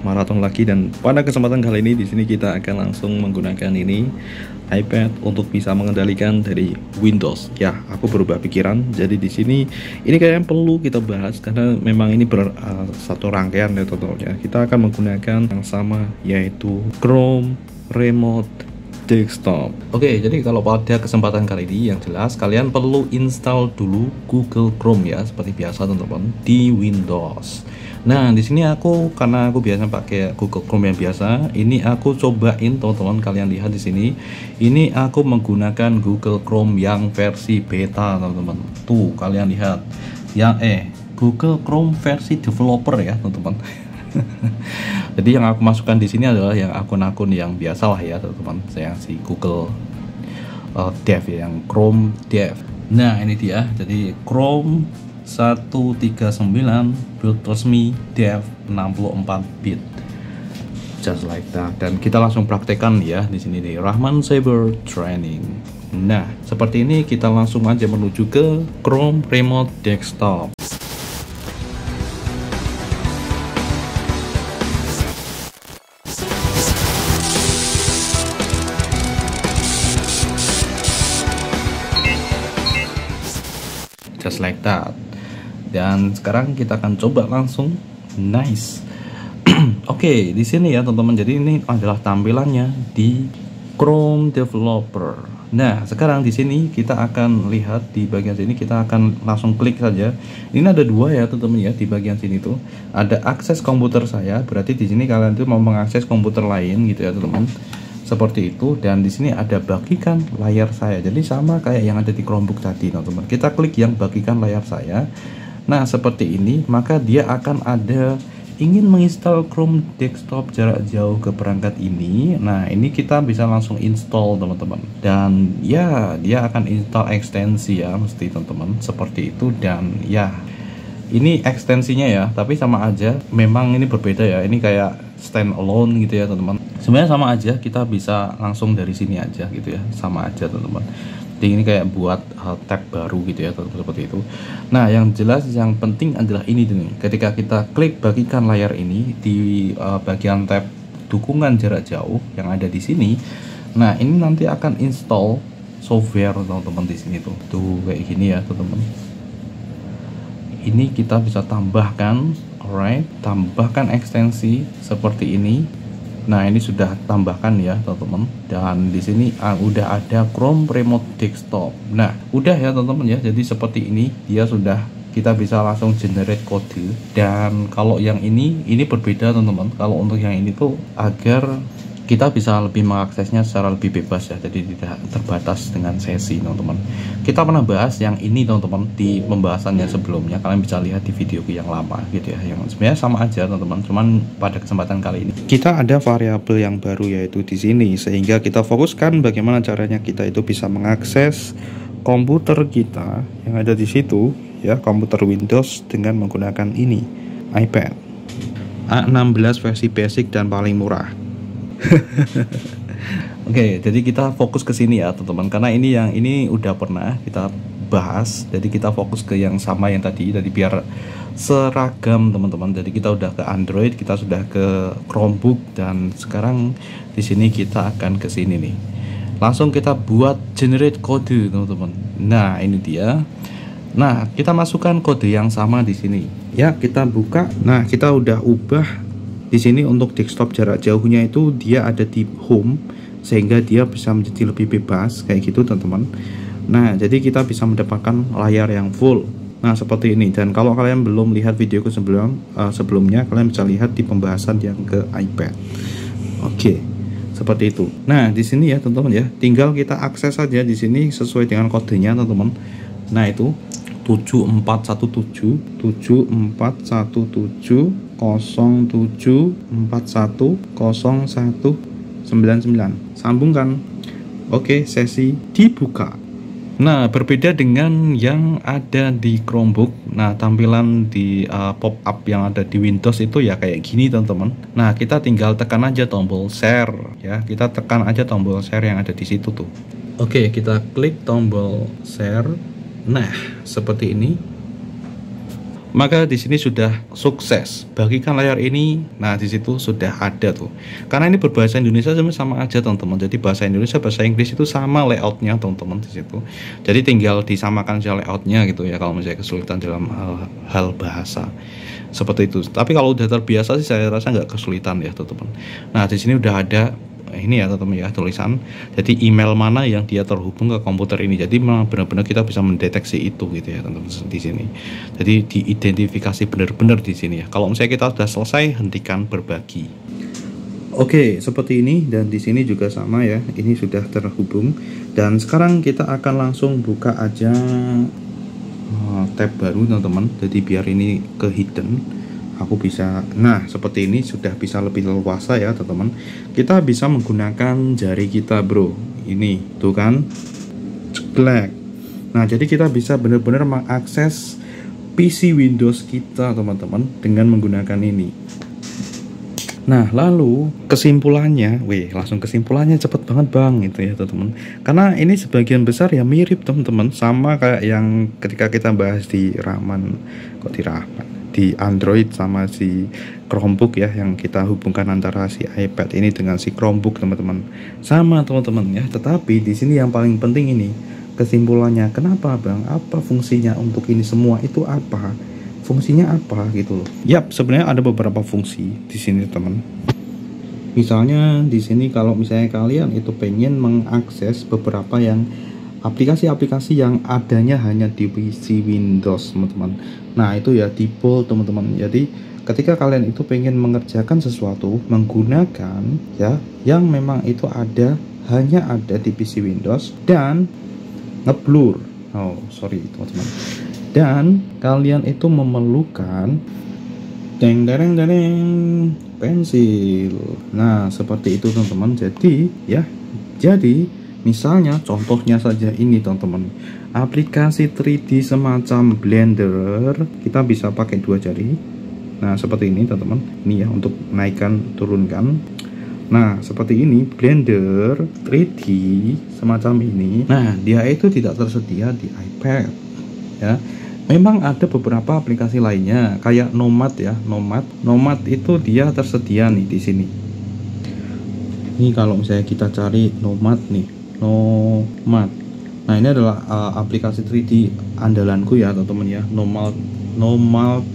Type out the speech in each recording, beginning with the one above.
maraton lagi, dan pada kesempatan kali ini di sini kita akan langsung menggunakan ini iPad untuk bisa mengendalikan dari Windows. Ya, aku berubah pikiran. Jadi di sini ini kayaknya perlu kita bahas karena memang ini satu rangkaian ya totalnya. Kita akan menggunakan yang sama, yaitu Chrome Remote Desktop. Oke, jadi kalau pada kesempatan kali ini yang jelas kalian perlu install dulu Google Chrome ya, seperti biasa teman-teman di Windows. Nah, di sini karena aku biasa pakai Google Chrome yang biasa, ini aku cobain teman-teman, kalian lihat di sini. Ini aku menggunakan Google Chrome yang versi beta, teman-teman. Tuh, kalian lihat. Google Chrome versi developer ya, teman-teman. Jadi yang aku masukkan di sini adalah yang akun-akun yang biasa lah ya, teman-teman. Saya si Google Dev ya, yang Chrome Dev. Nah, ini dia. Jadi Chrome 139 build resmi Dev 64 bit. Just like that. Dan kita langsung praktekkan ya di sini di Rahman Cyber Training. Nah, seperti ini kita langsung aja menuju ke Chrome Remote Desktop. Just like that. Dan sekarang kita akan coba langsung. Nice. Oke, di sini ya teman-teman. Jadi ini adalah tampilannya di Chrome Developer. Nah, sekarang di sini kita akan lihat di bagian sini, kita akan langsung klik saja. Ini ada dua ya teman-teman ya, di bagian sini tuh ada akses komputer saya. Berarti di sini kalian tuh mau mengakses komputer lain gitu ya teman-teman. Seperti itu. Dan di sini ada bagikan layar saya. Jadi sama kayak yang ada di Chromebook tadi teman-teman. Kita klik yang bagikan layar saya. Nah, seperti ini, maka dia akan ada ingin menginstal Chrome Desktop jarak jauh ke perangkat ini. Nah, ini kita bisa langsung install teman-teman. Dan ya, dia akan install ekstensi ya, mesti teman-teman, seperti itu. Dan ya, ini ekstensinya ya, tapi sama aja. Memang ini berbeda ya. Ini kayak stand alone gitu ya teman-teman. Sebenarnya sama aja, kita bisa langsung dari sini aja gitu ya, sama aja teman-teman. Jadi ini kayak buat tab baru gitu ya teman-teman, seperti itu. Nah, yang jelas yang penting adalah ini nih. Ketika kita klik bagikan layar ini di bagian tab dukungan jarak jauh yang ada di sini. Nah, ini nanti akan install software teman-teman di sini tuh. Tuh kayak gini ya teman-teman. Ini kita bisa tambahkan, alright, tambahkan ekstensi seperti ini. Nah, ini sudah tambahkan ya teman-teman. Dan di sini udah ada Chrome Remote Desktop. Nah, udah ya teman-teman ya. Jadi seperti ini dia sudah, kita bisa langsung generate kode. Dan kalau yang ini berbeda teman-teman. Kalau untuk yang ini tuh agar kita bisa lebih mengaksesnya secara lebih bebas ya, jadi tidak terbatas dengan sesi teman-teman. Kita pernah bahas yang ini teman-teman di pembahasannya sebelumnya, kalian bisa lihat di video yang lama gitu ya, yang sebenarnya sama aja teman-teman, cuman pada kesempatan kali ini kita ada variabel yang baru yaitu di sini, sehingga kita fokuskan bagaimana caranya kita itu bisa mengakses komputer kita yang ada di situ ya, komputer Windows dengan menggunakan ini iPad A16 versi basic dan paling murah. Oke, jadi kita fokus ke sini ya teman-teman, karena ini udah pernah kita bahas. Jadi kita fokus ke yang sama yang tadi biar seragam teman-teman. Jadi kita udah ke Android, kita sudah ke Chromebook, dan sekarang di sini kita akan ke sini nih. Langsung kita buat generate kode teman-teman. Nah, ini dia. Nah, kita masukkan kode yang sama di sini. Ya, kita buka. Nah, kita udah ubah. Di sini untuk desktop jarak jauhnya itu dia ada di home, sehingga dia bisa menjadi lebih bebas kayak gitu teman-teman. Nah, jadi kita bisa mendapatkan layar yang full. Nah, seperti ini. Dan kalau kalian belum lihat videoku sebelumnya, kalian bisa lihat di pembahasan yang ke iPad. Oke, seperti itu. Nah, di sini ya teman-teman ya, tinggal kita akses saja di sini sesuai dengan kodenya teman-teman. Nah, itu 7417 07410199. Sambungkan. Oke, sesi dibuka. Nah, berbeda dengan yang ada di Chromebook. Nah, tampilan di pop up yang ada di Windows itu ya kayak gini teman-teman. Nah, kita tinggal tekan aja tombol share ya. Kita tekan aja tombol share yang ada di situ tuh. Oke, kita klik tombol share. Nah, seperti ini. Maka di sini sudah sukses. Bagikan layar ini. Nah, di situ sudah ada tuh. Karena ini berbahasa Indonesia sama aja, teman-teman. Jadi bahasa Indonesia, bahasa Inggris itu sama layoutnya, teman-teman, di situ. Jadi tinggal disamakan saja layoutnya gitu ya. Kalau misalnya kesulitan dalam hal bahasa seperti itu. Tapi kalau udah terbiasa sih saya rasa nggak kesulitan ya, teman-teman. Nah, di sini udah ada ini ya, teman-teman ya, tulisan. Jadi email mana yang dia terhubung ke komputer ini. Jadi memang benar-benar kita bisa mendeteksi itu gitu ya, teman-teman, di sini. Jadi diidentifikasi benar-benar di sini ya. Kalau misalnya kita sudah selesai, hentikan berbagi. Oke, seperti ini, dan di sini juga sama ya. Ini sudah terhubung. Dan sekarang kita akan langsung buka aja tab baru, teman-teman. Jadi biar ini ke hidden. Aku bisa, nah seperti ini sudah bisa lebih leluasa ya, teman-teman. Kita bisa menggunakan jari kita, bro. Ini tuh kan, ceklek. Nah, jadi kita bisa benar-benar mengakses PC Windows kita, teman-teman, dengan menggunakan ini. Nah, lalu kesimpulannya, langsung kesimpulannya cepet banget bang, itu ya teman-teman. Karena ini sebagian besar ya mirip, teman-teman, sama kayak yang ketika kita bahas di di Android sama si Chromebook ya, yang kita hubungkan antara si iPad ini dengan si Chromebook, teman-teman. Sama, teman-teman ya. Tetapi di sini yang paling penting ini kesimpulannya. Kenapa bang? Apa fungsinya untuk ini semua? Itu apa? Fungsinya apa gitu loh? Yap, sebenarnya ada beberapa fungsi di sini, teman. Misalnya di sini kalau misalnya kalian itu pengen mengakses beberapa yang aplikasi-aplikasi yang adanya hanya di PC Windows, teman-teman. Nah, itu ya default, teman-teman. Jadi ketika kalian itu pengen mengerjakan sesuatu menggunakan ya yang memang itu hanya ada di PC Windows dan ngeblur. Oh, sorry, teman-teman. Dan kalian itu memerlukan pensil. Nah, seperti itu, teman-teman. Jadi misalnya contohnya saja ini, teman-teman. Aplikasi 3D semacam Blender, kita bisa pakai dua jari. Nah, seperti ini, teman-teman. Ini ya untuk naikkan, turunkan. Nah, seperti ini Blender 3D semacam ini. Nah, dia itu tidak tersedia di iPad ya. Memang ada beberapa aplikasi lainnya kayak Nomad ya. Nomad itu dia tersedia nih di sini. Ini kalau misalnya kita cari Nomad nih, Nomad. Nah, ini adalah aplikasi 3D andalanku ya, teman-teman ya. Nomad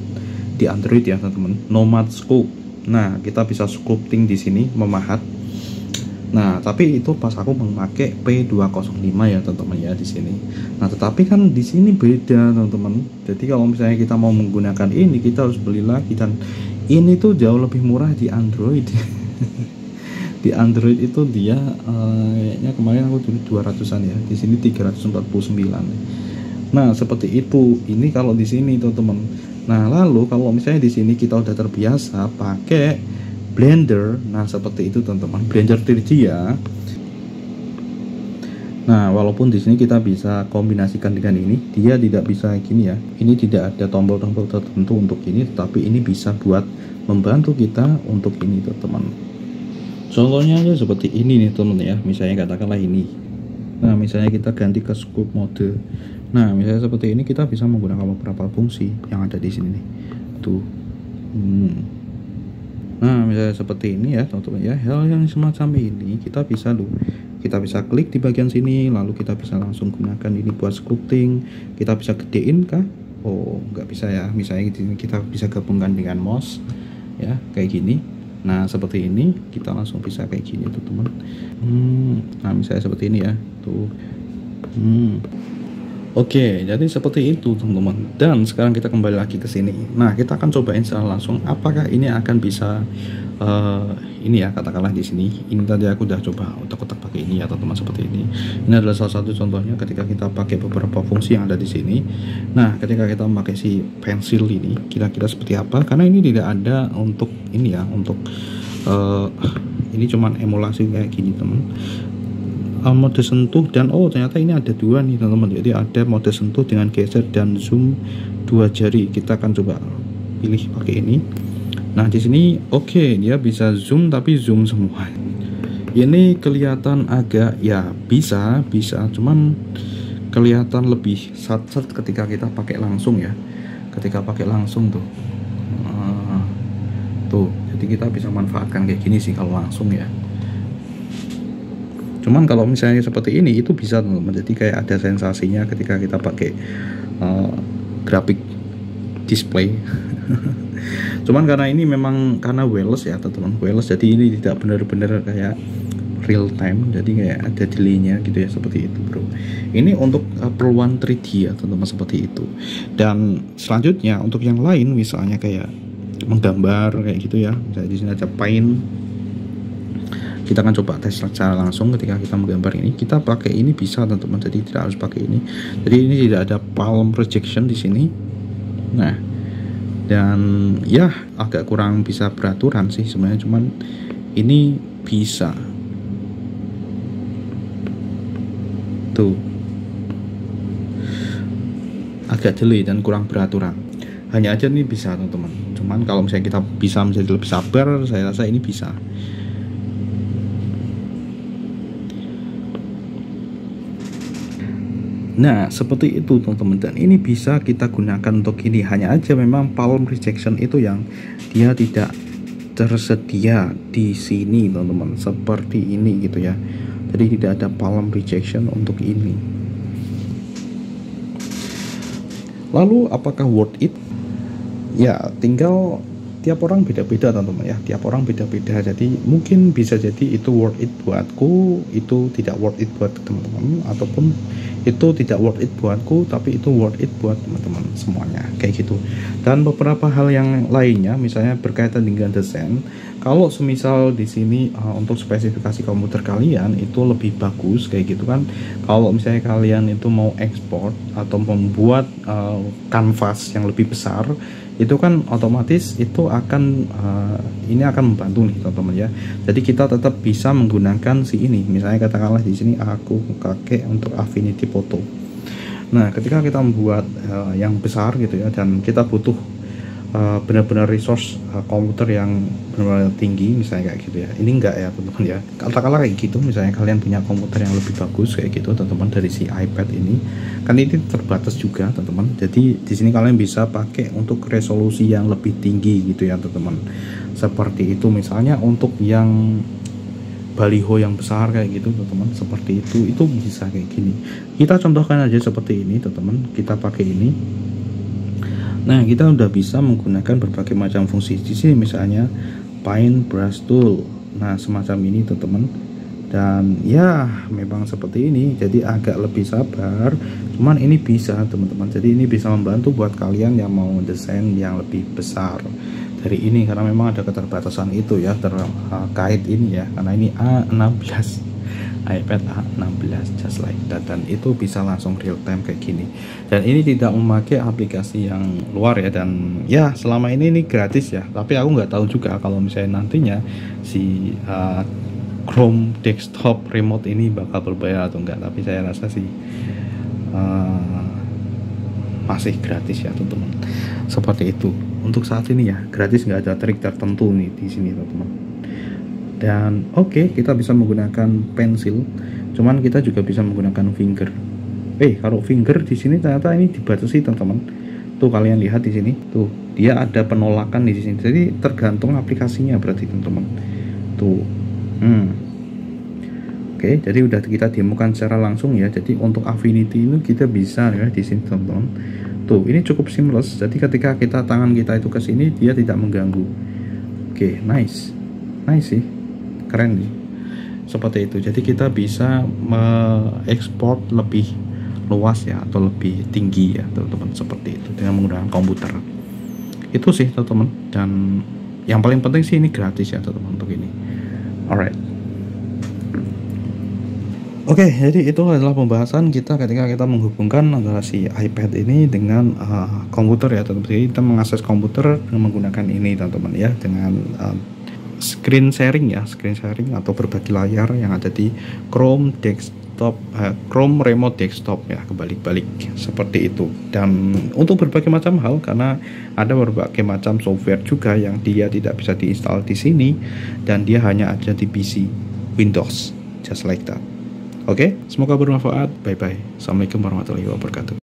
di Android ya, teman-teman. Nomad Scope. Nah, kita bisa sculpting di sini, memahat. Nah, tapi itu pas aku memakai P205 ya, teman-teman ya, di sini. Nah, tetapi kan di sini beda, teman-teman. Jadi kalau misalnya kita mau menggunakan ini, kita harus beli lagi, dan ini tuh jauh lebih murah di Android. Di Android itu dia kayaknya kemarin aku tulis 200-an ya. Di sini 349. Nah, seperti itu. Ini kalau di sini, teman-teman. Nah, lalu kalau misalnya di sini kita udah terbiasa pakai Blender, nah seperti itu, teman-teman. Blender 3D ya. Nah, walaupun di sini kita bisa kombinasikan dengan ini, dia tidak bisa gini ya. Ini tidak ada tombol-tombol tertentu untuk ini, tetapi ini bisa buat membantu kita untuk ini, teman-teman. Contohnya aja seperti ini nih, teman ya. Misalnya katakanlah ini. Nah, misalnya kita ganti ke scope mode. Nah, misalnya seperti ini, kita bisa menggunakan beberapa fungsi yang ada di sini nih. Tuh. Nah, misalnya seperti ini ya, teman-teman ya. Hal yang semacam ini kita bisa klik di bagian sini, lalu kita bisa langsung gunakan ini buat sculpting. Kita bisa gedein kah? Oh, nggak bisa ya. Misalnya kita bisa gabungkan dengan mouse ya, kayak gini. Nah, seperti ini kita langsung bisa kayak gini, teman-teman. Nah, misalnya seperti ini ya. Tuh. Oke, jadi seperti itu, teman-teman. Dan sekarang kita kembali lagi ke sini. Nah, kita akan cobain secara langsung apakah ini akan bisa ini ya, katakanlah di sini. Ini tadi aku udah coba otak-otak pakai ini ya, teman-teman, seperti ini. Ini adalah salah satu contohnya ketika kita pakai beberapa fungsi yang ada di sini. Nah, ketika kita memakai si pensil ini, kira-kira seperti apa? Karena ini tidak ada untuk ini ya, untuk ini cuman emulasi kayak gini, teman. Mode sentuh dan ternyata ini ada dua nih, teman-teman. Jadi ada mode sentuh dengan geser dan zoom dua jari. Kita akan coba pilih pakai ini. Nah, di sini dia bisa zoom, tapi zoom semua. Ini kelihatan agak ya bisa, cuman kelihatan lebih sat-sat ketika kita pakai langsung ya. ketika pakai langsung tuh. Tuh, jadi kita bisa manfaatkan kayak gini sih kalau langsung ya. Cuman kalau misalnya seperti ini itu bisa teman-teman, jadi kayak ada sensasinya ketika kita pakai grafik display. Cuman karena ini memang karena wireless ya teman-teman, wireless, jadi ini tidak benar-benar kayak real time, jadi kayak ada delaynya gitu ya, seperti itu bro. Ini untuk perluan 3D ya teman-teman, seperti itu. Dan selanjutnya untuk yang lain misalnya kayak menggambar kayak gitu ya, misalnya di sini ada Paint. Kita akan coba tes secara langsung. Ketika kita menggambar ini, kita pakai ini bisa teman-teman, jadi tidak harus pakai ini. Jadi ini tidak ada palm projection di sini. Nah, dan ya agak kurang bisa beraturan sih sebenarnya, cuman ini bisa. Tuh, agak delay dan kurang beraturan. Hanya aja ini bisa teman-teman. Cuman kalau misalnya kita bisa menjadi lebih sabar, saya rasa ini bisa. Nah, seperti itu teman-teman, dan ini bisa kita gunakan untuk ini. Hanya aja memang palm projection itu yang dia tidak tersedia di sini teman-teman, seperti ini gitu ya. Jadi tidak ada palm projection untuk ini. Lalu apakah worth it? Ya, tinggal tiap orang beda-beda teman-teman ya, tiap orang beda-beda. Jadi mungkin bisa jadi itu worth it buatku, itu tidak worth it buat teman-teman, ataupun itu tidak worth it buatku tapi itu worth it buat teman-teman semuanya, kayak gitu. Dan beberapa hal yang lainnya misalnya berkaitan dengan desain, kalau semisal di sini untuk spesifikasi komputer kalian itu lebih bagus kayak gitu kan, kalau misalnya kalian itu mau ekspor atau membuat kanvas yang lebih besar, itu kan otomatis itu akan ini akan membantu nih teman-teman ya. Jadi kita tetap bisa menggunakan si ini, misalnya katakanlah di sini aku pakai untuk Affinity Photo. Nah, ketika kita membuat yang besar gitu ya, dan kita butuh benar-benar resource komputer yang benar-benar tinggi misalnya kayak gitu ya, ini enggak ya teman-teman ya, katakanlah kayak gitu, misalnya kalian punya komputer yang lebih bagus kayak gitu teman-teman dari si iPad ini, kan ini terbatas juga teman-teman. Jadi di sini kalian bisa pakai untuk resolusi yang lebih tinggi gitu ya teman-teman, seperti itu. Misalnya untuk yang baliho yang besar kayak gitu teman-teman, seperti itu bisa kayak gini. Kita contohkan aja seperti ini teman-teman, kita pakai ini. Nah, kita udah bisa menggunakan berbagai macam fungsi di sini, misalnya Paint, Brush Tool, nah semacam ini teman-teman. Dan ya memang seperti ini, jadi agak lebih sabar, cuman ini bisa teman-teman. Jadi ini bisa membantu buat kalian yang mau desain yang lebih besar dari ini, karena memang ada keterbatasan itu ya terkait ini ya, karena ini A16 iPad A16 just like that, dan itu bisa langsung real time kayak gini. Dan ini tidak memakai aplikasi yang luar ya, dan ya selama ini gratis ya, tapi aku nggak tahu juga kalau misalnya nantinya si Chrome desktop remote ini bakal berbayar atau enggak, tapi saya rasa sih masih gratis ya teman-teman, seperti itu. Untuk saat ini ya gratis, nggak ada trik tertentu nih di sini teman-teman. Dan oke, kita bisa menggunakan pensil, cuman kita juga bisa menggunakan finger. Kalau finger di sini ternyata ini dibatasi teman-teman. Tuh kalian lihat di sini, tuh dia ada penolakan di sini. Jadi tergantung aplikasinya berarti teman-teman. Tuh, oke, jadi udah kita demokan secara langsung ya. Jadi untuk Affinity itu kita bisa ya di sini teman-teman. Tuh, ini cukup seamless. Jadi ketika tangan kita itu ke sini, dia tidak mengganggu. Oke, nice sih. Keren nih, seperti itu. Jadi kita bisa mengekspor lebih luas ya, atau lebih tinggi ya teman-teman, seperti itu dengan menggunakan komputer. Itu sih teman-teman, dan yang paling penting sih ini gratis ya teman-teman untuk ini. Alright, oke, jadi itu adalah pembahasan kita ketika kita menghubungkan antara si iPad ini dengan komputer ya teman-teman. Jadi kita mengakses komputer dengan menggunakan ini teman-teman ya, dengan screen sharing atau berbagi layar yang ada di Chrome desktop, Chrome remote desktop ya, kebalik-balik seperti itu. Dan untuk berbagai macam hal, karena ada berbagai macam software juga yang dia tidak bisa diinstal di sini, dan dia hanya ada di PC Windows, just like that. Oke, semoga bermanfaat. Bye bye. Assalamualaikum warahmatullahi wabarakatuh.